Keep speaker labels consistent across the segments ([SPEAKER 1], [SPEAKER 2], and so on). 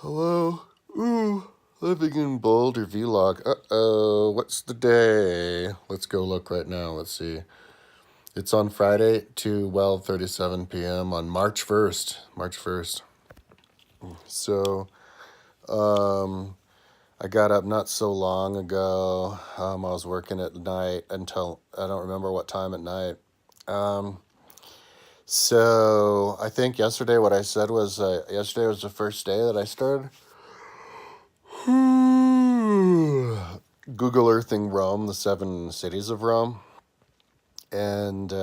[SPEAKER 1] Hello? Ooh, living in Boulder vlog. Uh-oh, what's the day? Let's go look right now. Let's see. It's on Friday, 12:37 p.m. on March 1st. March 1st. So, um, I got up not so long ago. I was working at night until I don't remember what time at night. Um, so I think yesterday what I said was yesterday was the first day that I started Google Earthing Rome, the seven cities of Rome. And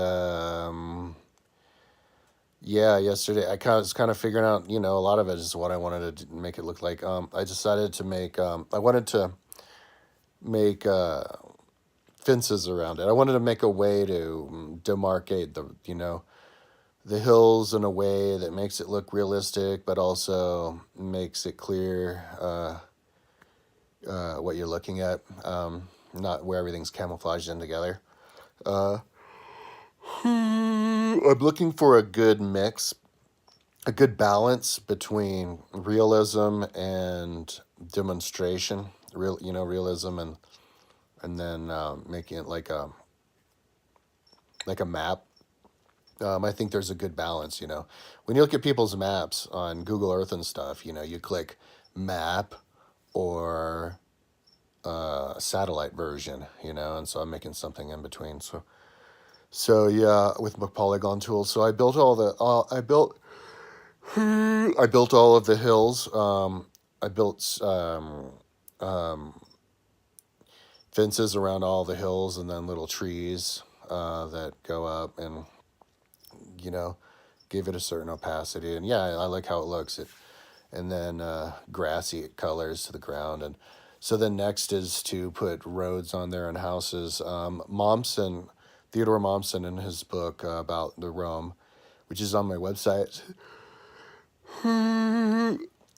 [SPEAKER 1] yeah, yesterday was kind of figuring out, a lot of it is what I wanted to make it look like. I decided to I wanted to make fences around it. I wanted to make a way to demarcate the hills in a way that makes it look realistic, but also makes it clear what you're looking at, not where everything's camouflaged in together. Uh, I'm looking for a good mix, a good balance between realism and demonstration. Realism and then making it like a map. I think there's a good balance. When you look at people's maps on Google Earth and stuff, you click map or satellite version, and so I'm making something in between. So yeah, with my polygon tool. So I built I built all of the hills. I built fences around all the hills, and then little trees that go up, and you know, give it a certain opacity. And yeah, I like how it looks. And then grassy colors to the ground. And so then next is to put roads on there and houses. Theodore Mommsen, in his book about the Rome, which is on my website,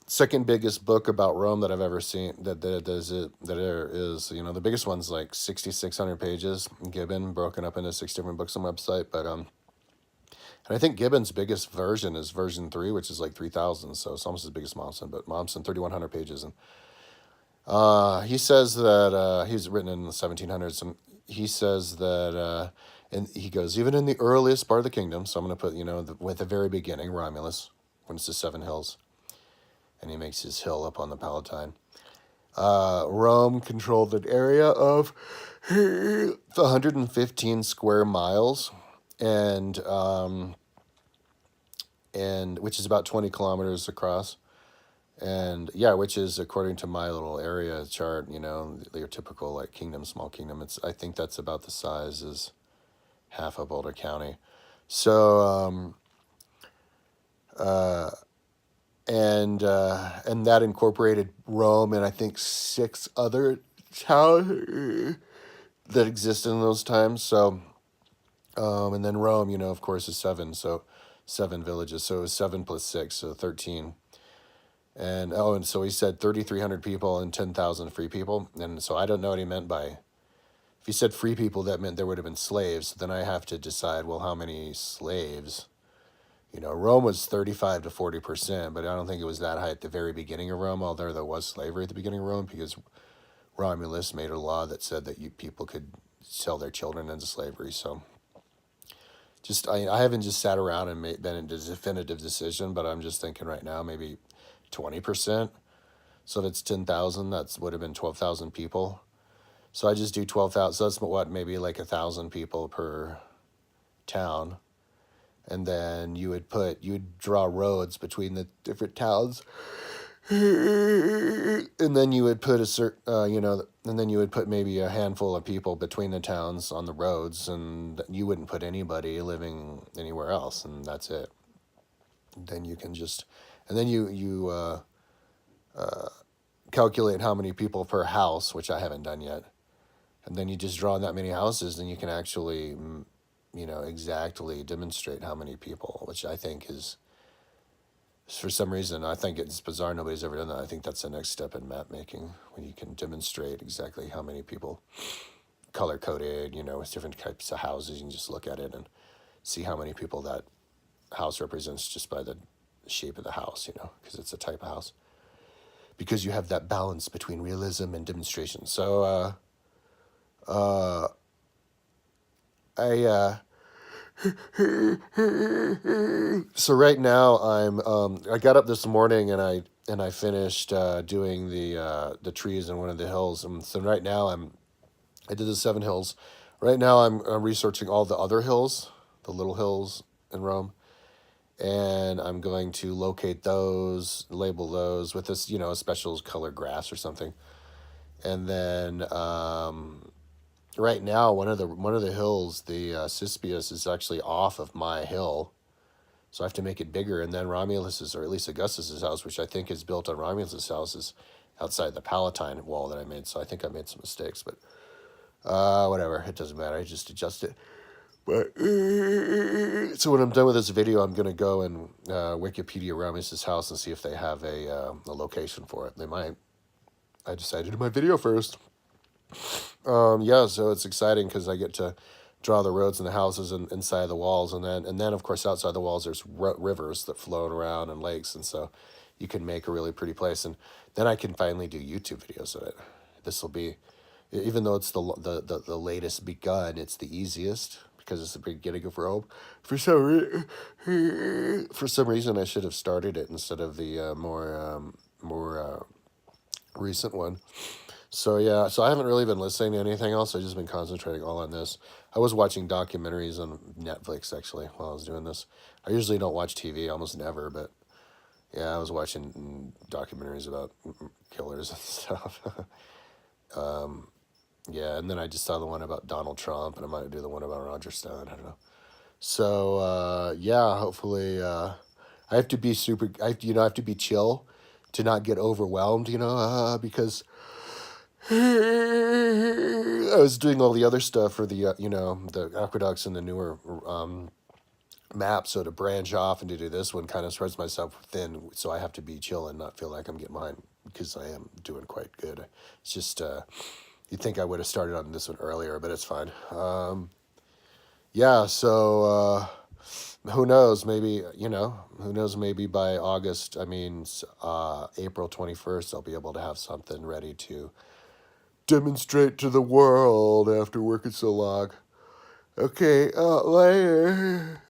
[SPEAKER 1] second biggest book about Rome that I've ever seen. There is. The biggest one's like 6,600 pages. Gibbon broken up into 6 different books on the website, but and I think Gibbon's biggest version is version 3, which is like 3,000. So it's almost as big as Mommsen, but Mommsen 3,100 pages, and he says that he's written in the 1700s, and he says that. And he goes, even in the earliest part of the kingdom, so I'm going to put, with the very beginning, Romulus, when it's the seven hills, and he makes his hill up on the Palatine. Rome controlled an area of 115 square miles, and which is about 20 kilometers across. And yeah, which is according to my little area chart, your typical like kingdom, small kingdom. I think that's about the size as half of Boulder County. So and that incorporated Rome and I think 6 other towns that existed in those times. So and then Rome, of course, is 7. So 7 villages. So it was 7 plus 6, so 13. And so he said 3,300 people and 10,000 free people. And so I don't know what he meant by, if he said free people, that meant there would have been slaves. Then I have to decide, well, how many slaves? Rome was 35 to 40%, but I don't think it was that high at the very beginning of Rome, although there was slavery at the beginning of Rome, because Romulus made a law that said that people could sell their children into slavery. So I haven't just sat around and been into a definitive decision, but I'm just thinking right now maybe 20%. So if it's 10,000, that would have been 12,000 people. So I just do 12,000. So that's what, maybe like 1,000 people per town. And then you'd draw roads between the different towns. And then you would put and then you would put maybe a handful of people between the towns on the roads, and you wouldn't put anybody living anywhere else, and that's it. Then you can just, and then you calculate how many people per house, which I haven't done yet. And then you just draw that many houses, then you can actually, exactly demonstrate how many people, which I think is, for some reason, I think it's bizarre nobody's ever done that. I think that's the next step in map making, when you can demonstrate exactly how many people, color coded, with different types of houses. You can just look at it and see how many people that house represents just by the shape of the house, because it's a type of house. because you have that balance between realism and demonstration. So uh, I so right now I got up this morning and I finished doing the trees in one of the hills, and so right now I did the 7 hills. Right now I'm researching all the other hills, the little hills in Rome, and I'm going to locate those, label those with this, a special color grass or something. And then right now one of the hills, the Cispius, is actually off of my hill, so I have to make it bigger. And then Romulus's, or at least Augustus's house, which I think is built on Romulus's house, is outside the Palatine wall that I made. So I think I made some mistakes, but whatever, it doesn't matter. I just adjust it. But so when I'm done with this video, I'm gonna go and Wikipedia Romus's house and see if they have a location for it. They might. I decided to do my video first. Yeah, so it's exciting because I get to draw the roads and the houses and inside the walls, and then of course outside the walls there's rivers that float around and lakes, and so you can make a really pretty place, and then I can finally do YouTube videos of it. This will be, even though it's the latest begun, it's the easiest because it's the beginning of Rome. For some reason, I should have started it instead of the more recent one. So yeah, so I haven't really been listening to anything else. I've just been concentrating all on this. I was watching documentaries on Netflix actually while I was doing this. I usually don't watch TV, almost never, but yeah, I was watching documentaries about killers and stuff. Yeah, and then I just saw the one about Donald Trump, and I might do the one about Roger Stone. I don't know. So yeah, hopefully I have to be super. I have to be chill to not get overwhelmed. Because I was doing all the other stuff for the aqueducts and the newer map. So to branch off and to do this one kind of spreads myself thin. So I have to be chill and not feel like I'm getting behind because I am doing quite good. It's just you'd think I would have started on this one earlier, but it's fine. Yeah. So who knows? Maybe by August. I mean, April 21st, I'll be able to have something ready to demonstrate to the world after working so long. Okay, later.